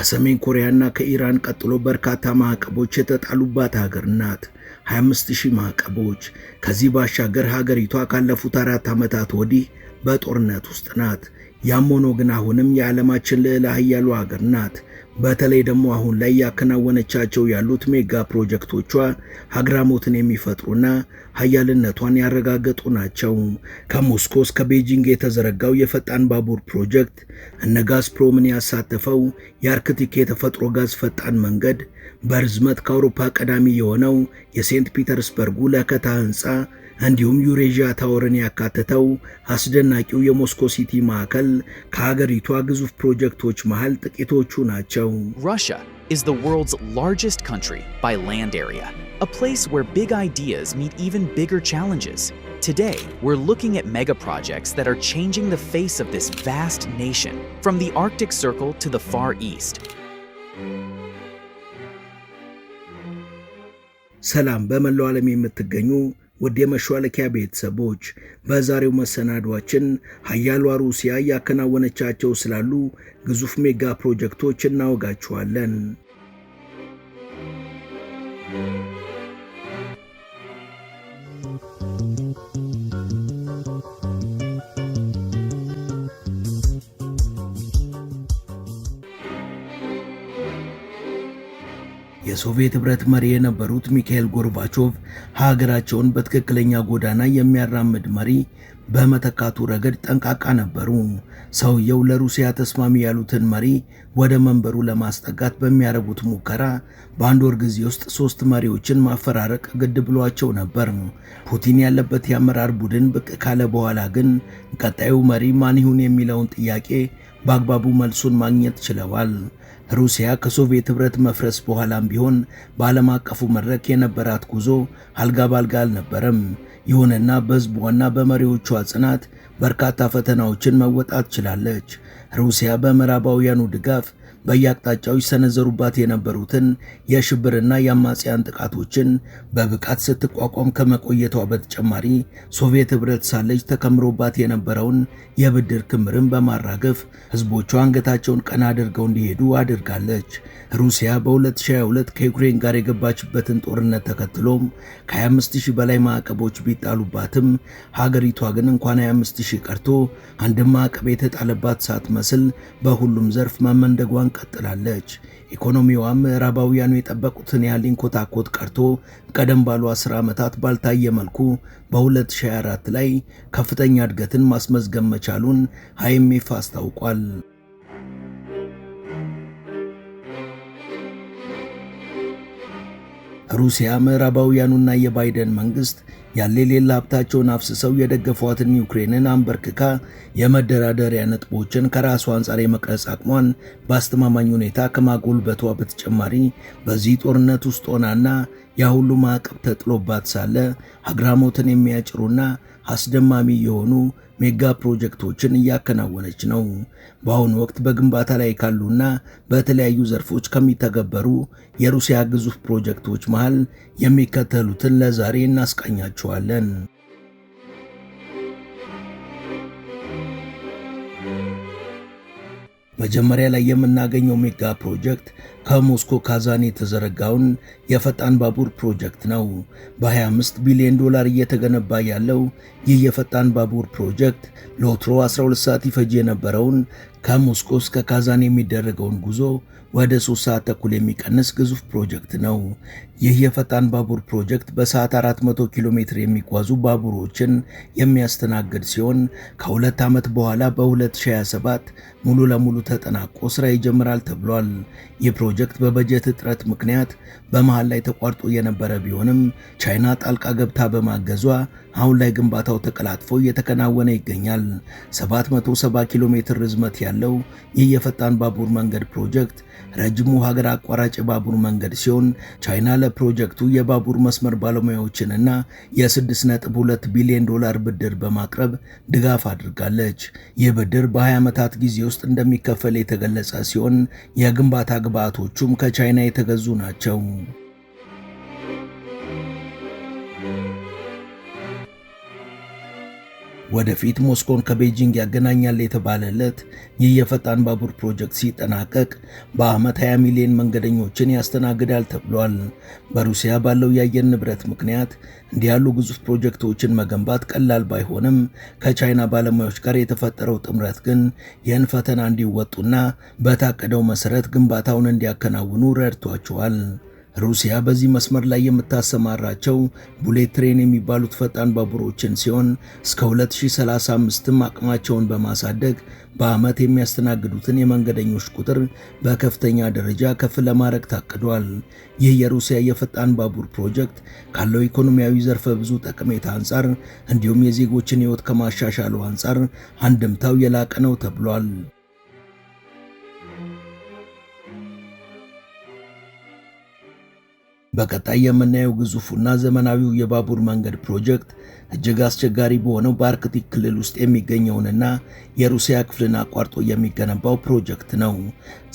ከሰሜን ኮሪያና ከኢራን ቀጥሎ በርካታ ማዕቀቦች የተጣሉባት ሀገር ናት። 25000 ማዕቀቦች። ከዚህ ባሻገር ሀገሪቷ ካለፉት 4 ዓመታት ወዲህ በጦርነት ውስጥ ናት። ያም ሆኖ ግን አሁንም የዓለማችን ልዕለ ኃያሉ ሀገር ናት። በተለይ ደግሞ አሁን ላይ ያከናወነቻቸው ያሉት ሜጋ ፕሮጀክቶቿ አግራሞትን የሚፈጥሩና ኃያልነቷን ያረጋገጡ ናቸው። ከሞስኮ እስከ ቤጂንግ የተዘረጋው የፈጣን ባቡር ፕሮጀክት፣ እነ ጋዝፕሮምን ያሳተፈው የአርክቲክ የተፈጥሮ ጋዝ ፈጣን መንገድ፣ በርዝመት ከአውሮፓ ቀዳሚ የሆነው የሴንት ፒተርስበርጉ ለከታ ህንፃ እንዲሁም ዩሬዥያ ታወርን ያካተተው አስደናቂው የሞስኮ ሲቲ ማዕከል ከሀገሪቷ ግዙፍ ፕሮጀክቶች መሃል ጥቂቶቹ ናቸው። Russia is the world's largest country by land area, a place where big ideas meet even bigger challenges. Today, we're looking at mega projects that are changing the face of this vast nation, from the Arctic Circle to the Far East. ሰላም በመላው ዓለም የምትገኙ ወደ መሿለኪያ ቤተሰቦች፣ በዛሬው መሰናዷችን ኃያሏ ሩሲያ ያከናወነቻቸው ስላሉ ግዙፍ ሜጋ ፕሮጀክቶች እናወጋችኋለን። የሶቪየት ህብረት መሪ የነበሩት ሚካኤል ጎርባቾቭ ሀገራቸውን በትክክለኛ ጎዳና የሚያራምድ መሪ በመተካቱ ረገድ ጠንቃቃ ነበሩ። ሰውየው ለሩሲያ ተስማሚ ያሉትን መሪ ወደ መንበሩ ለማስጠጋት በሚያደርጉት ሙከራ በአንድ ወር ጊዜ ውስጥ 3 መሪዎችን ማፈራረቅ ግድ ብሏቸው ነበር። ፑቲን ያለበት የአመራር ቡድን ብቅ ካለ በኋላ ግን ቀጣዩ መሪ ማን ይሁን የሚለውን ጥያቄ በአግባቡ መልሱን ማግኘት ችለዋል። ሩሲያ ከሶቪየት ህብረት መፍረስ በኋላም ቢሆን በዓለም አቀፉ መድረክ የነበራት ጉዞ አልጋ ባልጋ አልነበረም። ይሁንና በህዝቧና በመሪዎቿ ጽናት በርካታ ፈተናዎችን መወጣት ችላለች። ሩሲያ በምዕራባውያኑ ድጋፍ በየአቅጣጫው ይሰነዘሩባት የነበሩትን የሽብርና የአማጽያን ጥቃቶችን በብቃት ስትቋቋም ከመቆየቷ በተጨማሪ ሶቪየት ህብረት ሳለች ተከምሮባት የነበረውን የብድር ክምርን በማራገፍ ህዝቦቿ አንገታቸውን ቀና አድርገው እንዲሄዱ አድርጋለች። ሩሲያ በ2022 ከዩክሬን ጋር የገባችበትን ጦርነት ተከትሎም ከ25000 በላይ ማዕቀቦች ቢጣሉባትም ሀገሪቷ ግን እንኳን 25000 ቀርቶ አንድም ማዕቀብ የተጣለባት ሳትመስል በሁሉም ዘርፍ መመንደጓን ቀጥላለች። ኢኮኖሚዋ ምዕራባውያኑ የጠበቁትን ያህል ሊንኮታኮት ቀርቶ ቀደም ባሉ 10 ዓመታት ባልታየ መልኩ በ2024 ላይ ከፍተኛ እድገትን ማስመዝገብ መቻሉን IMF አስታውቋል። ሩሲያ ምዕራባውያኑና የባይደን መንግስት ያለ ሌላ ሀብታቸውን አፍስሰው የደገፏትን ዩክሬንን አንበርክካ የመደራደሪያ ነጥቦችን ከራሷ አንጻር የመቅረጽ አቅሟን በአስተማማኝ ሁኔታ ከማጎልበቷ በተጨማሪ በዚህ ጦርነት ውስጥ ሆናና ያ ሁሉ ማዕቀብ ተጥሎባት ሳለ አግራሞትን የሚያጭሩና አስደማሚ የሆኑ ሜጋ ፕሮጀክቶችን እያከናወነች ነው። በአሁኑ ወቅት በግንባታ ላይ ካሉና በተለያዩ ዘርፎች ከሚተገበሩ የሩሲያ ግዙፍ ፕሮጀክቶች መሃል የሚከተሉትን ለዛሬ እናስቃኛቸዋለን። መጀመሪያ ላይ የምናገኘው ሜጋ ፕሮጀክት ከሞስኮ ካዛን የተዘረጋውን የፈጣን ባቡር ፕሮጀክት ነው። በ25 ቢሊዮን ዶላር እየተገነባ ያለው ይህ የፈጣን ባቡር ፕሮጀክት ለወትሮ 12 ሰዓት ይፈጅ የነበረውን ከሞስኮ እስከ ካዛን የሚደረገውን ጉዞ ወደ 3 ሰዓት ተኩል የሚቀንስ ግዙፍ ፕሮጀክት ነው። ይህ የፈጣን ባቡር ፕሮጀክት በሰዓት 400 ኪሎ ሜትር የሚጓዙ ባቡሮችን የሚያስተናግድ ሲሆን ከ2 ዓመት በኋላ በ2027 ሙሉ ለሙሉ ተጠናቆ ስራ ይጀምራል ተብሏል። ይህ ፕሮጀክት በበጀት እጥረት ምክንያት በመሃል ላይ ተቋርጦ የነበረ ቢሆንም ቻይና ጣልቃ ገብታ በማገዟ አሁን ላይ ግንባታው ተቀላጥፎ እየተከናወነ ይገኛል። 770 ኪሎ ሜትር ርዝመት ያለው ይህ የፈጣን ባቡር መንገድ ፕሮጀክት ረጅሙ ሀገር አቋራጭ ባቡር መንገድ ሲሆን ቻይና ለፕሮጀክቱ የባቡር መስመር ባለሙያዎችንና የ6.2 ቢሊዮን ዶላር ብድር በማቅረብ ድጋፍ አድርጋለች። ይህ ብድር በ20 ዓመታት ጊዜ ውስጥ እንደሚከፈል የተገለጸ ሲሆን የግንባታ ግብዓቶቹም ከቻይና የተገዙ ናቸው። ወደፊት ሞስኮን ከቤጂንግ ያገናኛል የተባለለት ይህ የፈጣን ባቡር ፕሮጀክት ሲጠናቀቅ በዓመት 20 ሚሊዮን መንገደኞችን ያስተናግዳል ተብሏል። በሩሲያ ባለው የአየር ንብረት ምክንያት እንዲህ ያሉ ግዙፍ ፕሮጀክቶችን መገንባት ቀላል ባይሆንም ከቻይና ባለሙያዎች ጋር የተፈጠረው ጥምረት ግን ይህን ፈተና እንዲወጡና በታቀደው መሰረት ግንባታውን እንዲያከናውኑ ረድቷቸዋል። ሩሲያ በዚህ መስመር ላይ የምታሰማራቸው ቡሌት ትሬን የሚባሉት ፈጣን ባቡሮችን ሲሆን እስከ 2035ም አቅማቸውን በማሳደግ በዓመት የሚያስተናግዱትን የመንገደኞች ቁጥር በከፍተኛ ደረጃ ከፍ ለማድረግ ታቅዷል። ይህ የሩሲያ የፈጣን ባቡር ፕሮጀክት ካለው ኢኮኖሚያዊ ዘርፈ ብዙ ጠቀሜታ አንጻር እንዲሁም የዜጎችን ሕይወት ከማሻሻሉ አንጻር አንድምታው የላቀ ነው ተብሏል። በቀጣይ የምናየው ግዙፉና ዘመናዊው የባቡር መንገድ ፕሮጀክት እጅግ አስቸጋሪ በሆነው በአርክቲክ ክልል ውስጥ የሚገኘውንና የሩሲያ ክፍልን አቋርጦ የሚገነባው ፕሮጀክት ነው።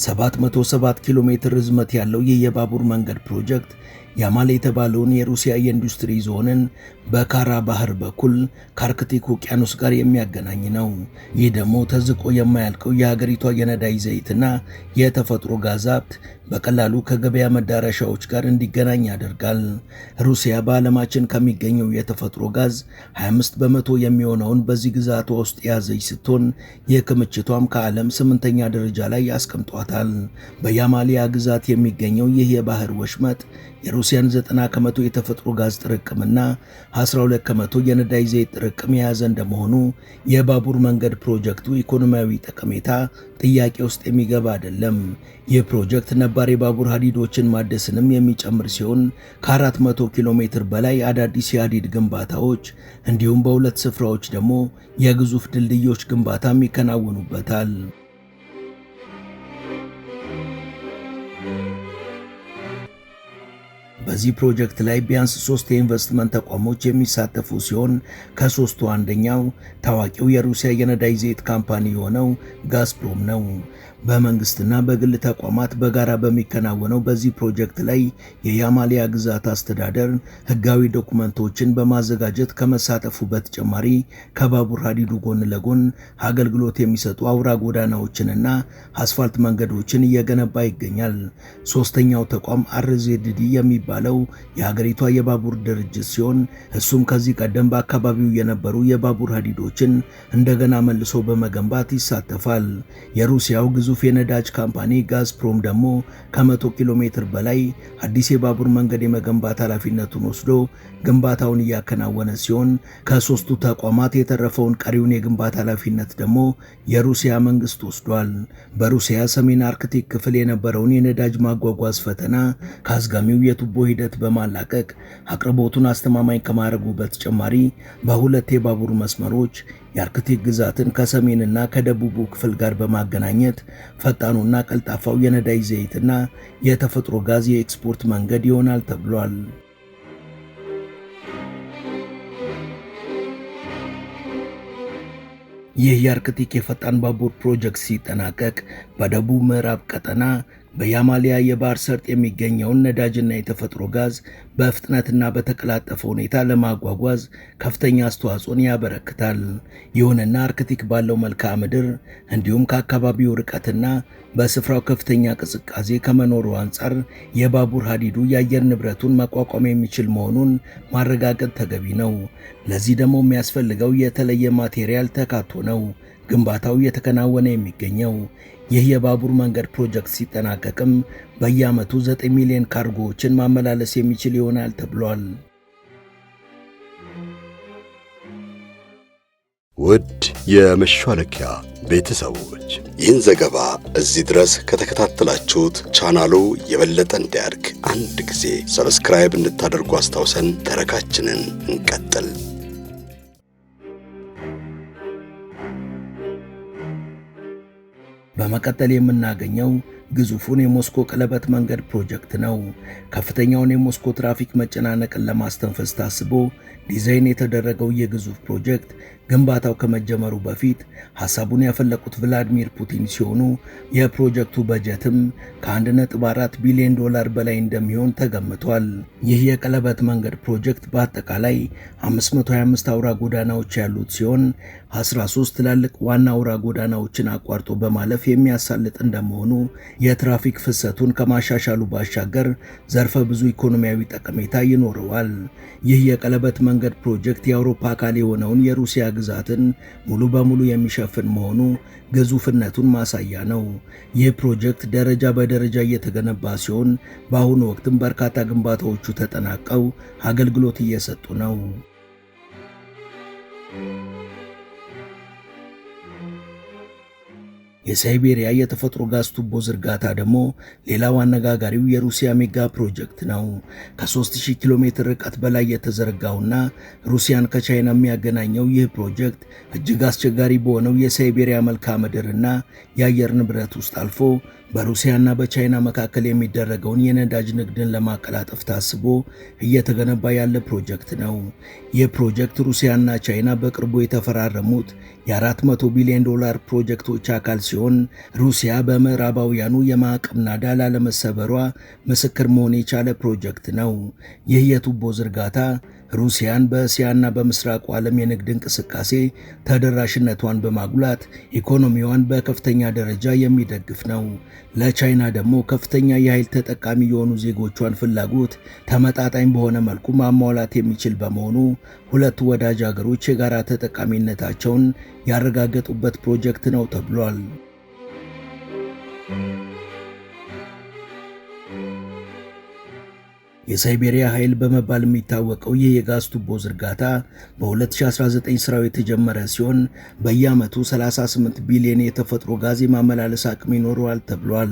707 ኪሎ ሜትር ርዝመት ያለው ይህ የባቡር መንገድ ፕሮጀክት ያማል የተባለውን የሩሲያ የኢንዱስትሪ ዞንን በካራ ባህር በኩል ከአርክቲክ ውቅያኖስ ጋር የሚያገናኝ ነው። ይህ ደግሞ ተዝቆ የማያልቀው የሀገሪቷ የነዳጅ ዘይትና የተፈጥሮ ጋዝ ሀብት በቀላሉ ከገበያ መዳረሻዎች ጋር እንዲገናኝ ያደርጋል። ሩሲያ በዓለማችን ከሚገኘው የተፈጥሮ ጋዝ 25 በመቶ የሚሆነውን በዚህ ግዛቷ ውስጥ የያዘች ስትሆን የክምችቷም ከዓለም 8ኛ ደረጃ ላይ ያስቀምጧታል። በያማሊያ ግዛት የሚገኘው ይህ የባህር ወሽመጥ የሩሲያን 90 ከመቶ የተፈጥሮ ጋዝ ጥርቅምና 12 ከመቶ የነዳጅ ዘይት ጥርቅም የያዘ እንደመሆኑ የባቡር መንገድ ፕሮጀክቱ ኢኮኖሚያዊ ጠቀሜታ ጥያቄ ውስጥ የሚገባ አይደለም። ይህ ፕሮጀክት ነባር የባቡር ሀዲዶችን ማደስንም የሚጨምር ሲሆን ከ400 ኪሎ ሜትር በላይ አዳዲስ የሀዲድ ግንባታዎች እንዲሁም በሁለት ስፍራዎች ደግሞ የግዙፍ ድልድዮች ግንባታም ይከናወኑበታል። በዚህ ፕሮጀክት ላይ ቢያንስ 3 የኢንቨስትመንት ተቋሞች የሚሳተፉ ሲሆን ከሶስቱ አንደኛው ታዋቂው የሩሲያ የነዳጅ ዘይት ካምፓኒ የሆነው ጋዝፕሮም ነው። በመንግስትና በግል ተቋማት በጋራ በሚከናወነው በዚህ ፕሮጀክት ላይ የያማሊያ ግዛት አስተዳደር ህጋዊ ዶኩመንቶችን በማዘጋጀት ከመሳተፉ በተጨማሪ ከባቡር ሀዲዱ ጎን ለጎን አገልግሎት የሚሰጡ አውራ ጎዳናዎችንና አስፋልት መንገዶችን እየገነባ ይገኛል። ሶስተኛው ተቋም አርዜድዲ የሚባለው የሀገሪቷ የባቡር ድርጅት ሲሆን እሱም ከዚህ ቀደም በአካባቢው የነበሩ የባቡር ሀዲዶችን እንደገና መልሶ በመገንባት ይሳተፋል። የሩሲያው ግዙፍ የነዳጅ ካምፓኒ ጋዝፕሮም ደግሞ ከ100 ኪሎ ሜትር በላይ አዲስ የባቡር መንገድ የመገንባት ኃላፊነቱን ወስዶ ግንባታውን እያከናወነ ሲሆን ከሶስቱ ተቋማት የተረፈውን ቀሪውን የግንባታ ኃላፊነት ደግሞ የሩሲያ መንግስት ወስዷል። በሩሲያ ሰሜን አርክቲክ ክፍል የነበረውን የነዳጅ ማጓጓዝ ፈተና ከአዝጋሚው የቱቦ ሂደት በማላቀቅ አቅርቦቱን አስተማማኝ ከማድረጉ በተጨማሪ በሁለት የባቡር መስመሮች የአርክቲክ ግዛትን ከሰሜንና ከደቡቡ ክፍል ጋር በማገናኘት ፈጣኑና ቀልጣፋው የነዳጅ ዘይትና የተፈጥሮ ጋዝ የኤክስፖርት መንገድ ይሆናል ተብሏል። ይህ የአርክቲክ የፈጣን ባቡር ፕሮጀክት ሲጠናቀቅ በደቡብ ምዕራብ ቀጠና በያማሊያ የባህር ሰርጥ የሚገኘውን ነዳጅና የተፈጥሮ ጋዝ በፍጥነትና በተቀላጠፈ ሁኔታ ለማጓጓዝ ከፍተኛ አስተዋጽኦን ያበረክታል። ይሁንና አርክቲክ ባለው መልክዓ ምድር እንዲሁም ከአካባቢው ርቀትና በስፍራው ከፍተኛ ቅዝቃዜ ከመኖሩ አንጻር የባቡር ሀዲዱ የአየር ንብረቱን መቋቋም የሚችል መሆኑን ማረጋገጥ ተገቢ ነው። ለዚህ ደግሞ የሚያስፈልገው የተለየ ማቴሪያል ተካቶ ነው ግንባታው እየተከናወነ የሚገኘው። ይህ የባቡር መንገድ ፕሮጀክት ሲጠናቀቅም በየዓመቱ 9 ሚሊዮን ካርጎዎችን ማመላለስ የሚችል ይሆናል ተብሏል። ውድ የመሿለኪያ ቤተሰቦች ይህን ዘገባ እዚህ ድረስ ከተከታተላችሁት ቻናሉ የበለጠ እንዲያድግ አንድ ጊዜ ሰብስክራይብ እንድታደርጉ አስታውሰን ተረካችንን እንቀጥል። በመቀጠል የምናገኘው ግዙፉን የሞስኮ ቀለበት መንገድ ፕሮጀክት ነው። ከፍተኛውን የሞስኮ ትራፊክ መጨናነቅን ለማስተንፈስ ታስቦ ዲዛይን የተደረገው የግዙፍ ፕሮጀክት ግንባታው ከመጀመሩ በፊት ሐሳቡን ያፈለቁት ቭላዲሚር ፑቲን ሲሆኑ የፕሮጀክቱ በጀትም ከ1.4 ቢሊዮን ዶላር በላይ እንደሚሆን ተገምቷል። ይህ የቀለበት መንገድ ፕሮጀክት በአጠቃላይ 525 አውራ ጎዳናዎች ያሉት ሲሆን 13 ትላልቅ ዋና አውራ ጎዳናዎችን አቋርጦ በማለፍ የሚያሳልጥ እንደመሆኑ የትራፊክ ፍሰቱን ከማሻሻሉ ባሻገር ዘርፈ ብዙ ኢኮኖሚያዊ ጠቀሜታ ይኖረዋል። ይህ የቀለበት መንገድ ፕሮጀክት የአውሮፓ አካል የሆነውን የሩሲያ ግዛትን ሙሉ በሙሉ የሚሸፍን መሆኑ ግዙፍነቱን ማሳያ ነው። ይህ ፕሮጀክት ደረጃ በደረጃ እየተገነባ ሲሆን በአሁኑ ወቅትም በርካታ ግንባታዎቹ ተጠናቀው አገልግሎት እየሰጡ ነው። የሳይቤሪያ የተፈጥሮ ጋዝ ቱቦ ዝርጋታ ደግሞ ሌላው አነጋጋሪው የሩሲያ ሜጋ ፕሮጀክት ነው። ከ3000 ኪሎ ሜትር ርቀት በላይ የተዘረጋውና ሩሲያን ከቻይና የሚያገናኘው ይህ ፕሮጀክት እጅግ አስቸጋሪ በሆነው የሳይቤሪያ መልክዓ ምድርና የአየር ንብረት ውስጥ አልፎ በሩሲያና በቻይና መካከል የሚደረገውን የነዳጅ ንግድን ለማቀላጠፍ ታስቦ እየተገነባ ያለ ፕሮጀክት ነው። ይህ ፕሮጀክት ሩሲያና ቻይና በቅርቡ የተፈራረሙት የ400 ቢሊዮን ዶላር ፕሮጀክቶች አካል ሲሆን ሩሲያ በምዕራባውያኑ የማዕቀብ ናዳ ላለመሰበሯ ምስክር መሆን የቻለ ፕሮጀክት ነው። ይህ የቱቦ ዝርጋታ ሩሲያን በእስያና በምስራቁ ዓለም የንግድ እንቅስቃሴ ተደራሽነቷን በማጉላት ኢኮኖሚዋን በከፍተኛ ደረጃ የሚደግፍ ነው። ለቻይና ደግሞ ከፍተኛ የኃይል ተጠቃሚ የሆኑ ዜጎቿን ፍላጎት ተመጣጣኝ በሆነ መልኩ ማሟላት የሚችል በመሆኑ ሁለቱ ወዳጅ አገሮች የጋራ ተጠቃሚነታቸውን ያረጋገጡበት ፕሮጀክት ነው ተብሏል። የሳይቤሪያ ኃይል በመባል የሚታወቀው ይህ የጋዝ ቱቦ ዝርጋታ በ2019 ስራው የተጀመረ ሲሆን በየዓመቱ 38 ቢሊዮን የተፈጥሮ ጋዝ የማመላለስ አቅም ይኖረዋል ተብሏል።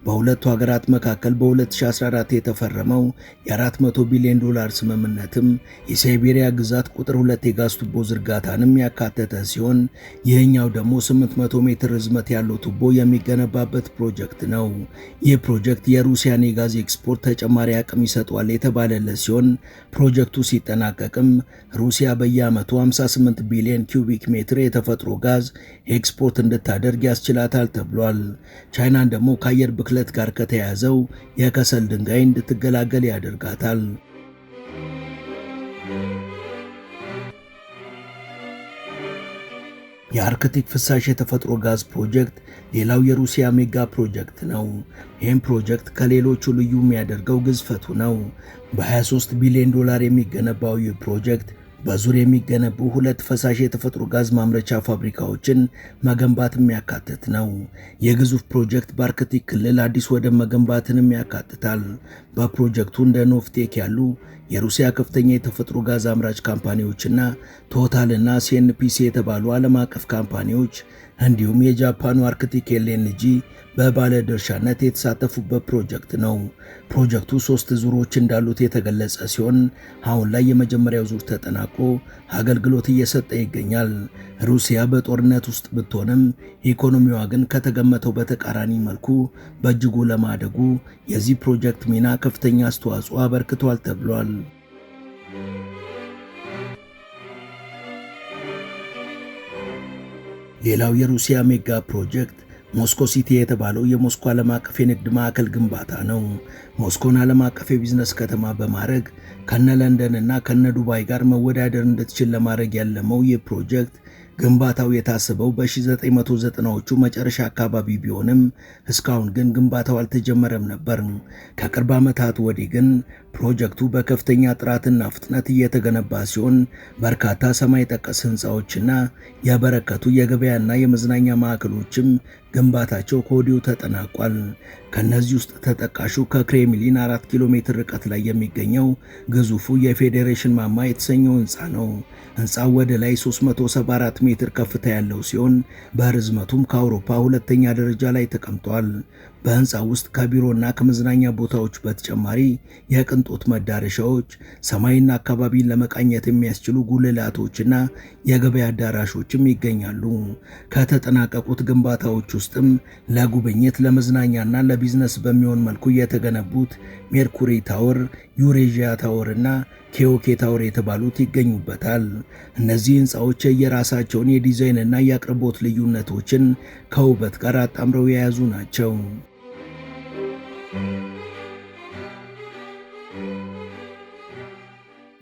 በሁለቱ ሀገራት መካከል በ2014 የተፈረመው የ400 ቢሊዮን ዶላር ስምምነትም የሳይቤሪያ ግዛት ቁጥር 2 የጋዝ ቱቦ ዝርጋታንም ያካተተ ሲሆን ይህኛው ደግሞ 800 ሜትር ርዝመት ያለው ቱቦ የሚገነባበት ፕሮጀክት ነው። ይህ ፕሮጀክት የሩሲያን የጋዝ ኤክስፖርት ተጨማሪ አቅም ይሰጣል የተባለለት ሲሆን ፕሮጀክቱ ሲጠናቀቅም ሩሲያ በየዓመቱ 58 ቢሊዮን ኪዩቢክ ሜትር የተፈጥሮ ጋዝ ኤክስፖርት እንድታደርግ ያስችላታል ተብሏል። ቻይናን ደግሞ ከአየር ብክለት ጋር ከተያያዘው የከሰል ድንጋይ እንድትገላገል ያደርጋታል። የአርክቲክ ፍሳሽ የተፈጥሮ ጋዝ ፕሮጀክት ሌላው የሩሲያ ሜጋ ፕሮጀክት ነው። ይህም ፕሮጀክት ከሌሎቹ ልዩ የሚያደርገው ግዝፈቱ ነው። በ23 ቢሊዮን ዶላር የሚገነባው ይህ ፕሮጀክት በዙር የሚገነቡ 2 ፈሳሽ የተፈጥሮ ጋዝ ማምረቻ ፋብሪካዎችን መገንባት የሚያካትት ነው። የግዙፍ ፕሮጀክት በአርክቲክ ክልል አዲስ ወደብ መገንባትንም ያካትታል። በፕሮጀክቱ እንደ ኖቭቴክ ያሉ የሩሲያ ከፍተኛ የተፈጥሮ ጋዝ አምራች ካምፓኒዎችና ቶታልና ሲኤንፒሲ የተባሉ ዓለም አቀፍ ካምፓኒዎች እንዲሁም የጃፓኑ አርክቲክ ኤልኤንጂ በባለ ድርሻነት የተሳተፉበት ፕሮጀክት ነው። ፕሮጀክቱ 3 ዙሮች እንዳሉት የተገለጸ ሲሆን አሁን ላይ የመጀመሪያው ዙር ተጠናቆ አገልግሎት እየሰጠ ይገኛል። ሩሲያ በጦርነት ውስጥ ብትሆንም ኢኮኖሚዋ ግን ከተገመተው በተቃራኒ መልኩ በእጅጉ ለማደጉ የዚህ ፕሮጀክት ሚና ከፍተኛ አስተዋጽኦ አበርክቷል ተብሏል። ሌላው የሩሲያ ሜጋ ፕሮጀክት ሞስኮ ሲቲ የተባለው የሞስኮ ዓለም አቀፍ የንግድ ማዕከል ግንባታ ነው። ሞስኮን ዓለም አቀፍ የቢዝነስ ከተማ በማድረግ ከነ ለንደን እና ከነ ዱባይ ጋር መወዳደር እንድትችል ለማድረግ ያለመው ይህ ፕሮጀክት ግንባታው የታሰበው በ1990ዎቹ መጨረሻ አካባቢ ቢሆንም እስካሁን ግን ግንባታው አልተጀመረም ነበር። ከቅርብ ዓመታት ወዲህ ግን ፕሮጀክቱ በከፍተኛ ጥራትና ፍጥነት እየተገነባ ሲሆን በርካታ ሰማይ ጠቀስ ህንፃዎችና ያበረከቱ የገበያና የመዝናኛ ማዕከሎችም ግንባታቸው ከወዲሁ ተጠናቋል። ከነዚህ ውስጥ ተጠቃሹ ከክሬምሊን 4 ኪሎ ሜትር ርቀት ላይ የሚገኘው ግዙፉ የፌዴሬሽን ማማ የተሰኘው ህንፃ ነው። ህንፃው ወደ ላይ 374 164 ሜትር ከፍታ ያለው ሲሆን በርዝመቱም ከአውሮፓ ሁለተኛ ደረጃ ላይ ተቀምጧል። በህንፃው ውስጥ ከቢሮና ከመዝናኛ ቦታዎች በተጨማሪ የቅንጦት መዳረሻዎች፣ ሰማይና አካባቢን ለመቃኘት የሚያስችሉ ጉልላቶችና የገበያ አዳራሾችም ይገኛሉ። ከተጠናቀቁት ግንባታዎች ውስጥም ለጉብኝት፣ ለመዝናኛና ለቢዝነስ በሚሆን መልኩ የተገነቡት ሜርኩሪ ታወር፣ ዩሬዥያ ታወር እና ኬኦኬ ታወር የተባሉት ይገኙበታል። እነዚህ ህንፃዎች የራሳቸውን የዲዛይንና የአቅርቦት ልዩነቶችን ከውበት ጋር አጣምረው የያዙ ናቸው።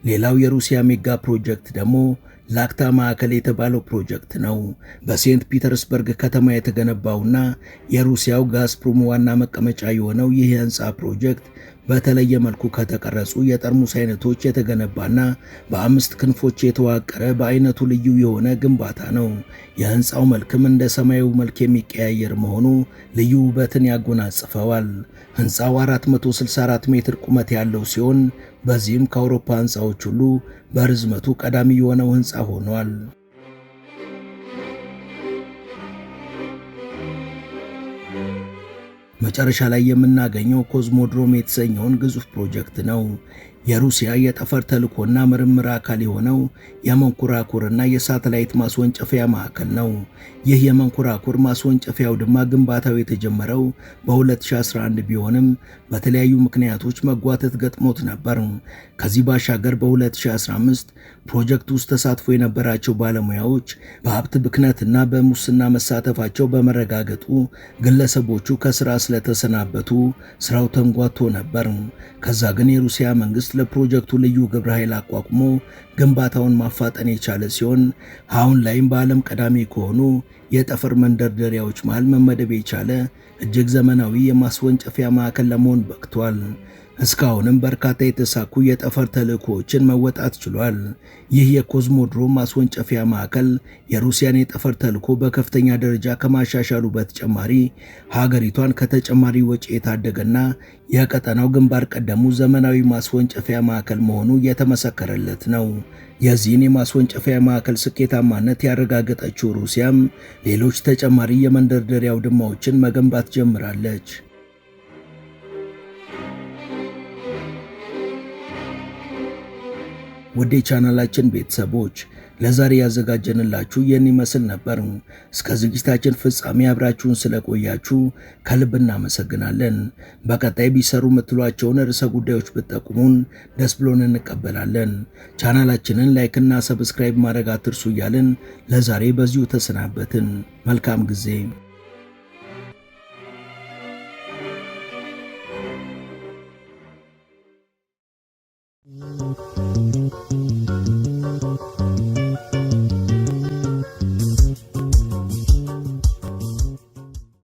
ሌላው የሩሲያ ሜጋ ፕሮጀክት ደግሞ ላክታ ማዕከል የተባለው ፕሮጀክት ነው። በሴንት ፒተርስበርግ ከተማ የተገነባውና የሩሲያው ጋዝፕሮም ዋና መቀመጫ የሆነው ይህ የህንፃ ፕሮጀክት በተለየ መልኩ ከተቀረጹ የጠርሙስ አይነቶች የተገነባና በ5 ክንፎች የተዋቀረ በአይነቱ ልዩ የሆነ ግንባታ ነው። የህንፃው መልክም እንደ ሰማዩ መልክ የሚቀያየር መሆኑ ልዩ ውበትን ያጎናጽፈዋል። ህንፃው 464 ሜትር ቁመት ያለው ሲሆን በዚህም ከአውሮፓ ህንፃዎች ሁሉ በርዝመቱ ቀዳሚ የሆነው ህንፃ ሆኗል። መጨረሻ ላይ የምናገኘው ኮዝሞድሮም የተሰኘውን ግዙፍ ፕሮጀክት ነው። የሩሲያ የጠፈር ተልእኮና ምርምር አካል የሆነው የመንኮራኩርና የሳተላይት ማስወንጨፊያ ማዕከል ነው። ይህ የመንኮራኩር ማስወንጨፊያ አውድማ ግንባታው የተጀመረው በ2011 ቢሆንም በተለያዩ ምክንያቶች መጓተት ገጥሞት ነበር። ከዚህ ባሻገር በ2015 ፕሮጀክቱ ውስጥ ተሳትፎ የነበራቸው ባለሙያዎች በሀብት ብክነትና በሙስና መሳተፋቸው በመረጋገጡ ግለሰቦቹ ከስራ ስለተሰናበቱ ስራው ተንጓቶ ነበር። ከዛ ግን የሩሲያ መንግስት ለፕሮጀክቱ ልዩ ግብረ ኃይል አቋቁሞ ግንባታውን ማፋጠን የቻለ ሲሆን አሁን ላይም በዓለም ቀዳሚ ከሆኑ የጠፈር መንደርደሪያዎች መሃል መመደብ የቻለ እጅግ ዘመናዊ የማስወንጨፊያ ማዕከል ለመሆን በቅቷል። እስካሁንም በርካታ የተሳኩ የጠፈር ተልእኮዎችን መወጣት ችሏል። ይህ የኮዝሞድሮም ማስወንጨፊያ ማዕከል የሩሲያን የጠፈር ተልእኮ በከፍተኛ ደረጃ ከማሻሻሉ በተጨማሪ ሀገሪቷን ከተጨማሪ ወጪ የታደገና የቀጠናው ግንባር ቀደሙ ዘመናዊ ማስወንጨፊያ ማዕከል መሆኑ የተመሰከረለት ነው። የዚህን የማስወንጨፊያ ማዕከል ስኬታማነት ያረጋገጠችው ሩሲያም ሌሎች ተጨማሪ የመንደርደሪያ አውድማዎችን መገንባት ጀምራለች። ወደ ቻናላችን ቤተሰቦች ለዛሬ ያዘጋጀንላችሁ ይህን ይመስል ነበር። እስከ ዝግጅታችን ፍጻሜ አብራችሁን ስለቆያችሁ ከልብ እናመሰግናለን። በቀጣይ ቢሰሩ የምትሏቸውን ርዕሰ ጉዳዮች ብትጠቁሙን ደስ ብሎን እንቀበላለን። ቻናላችንን ላይክና ሰብስክራይብ ማድረግ አትርሱ እያልን ለዛሬ በዚሁ ተሰናበትን። መልካም ጊዜ።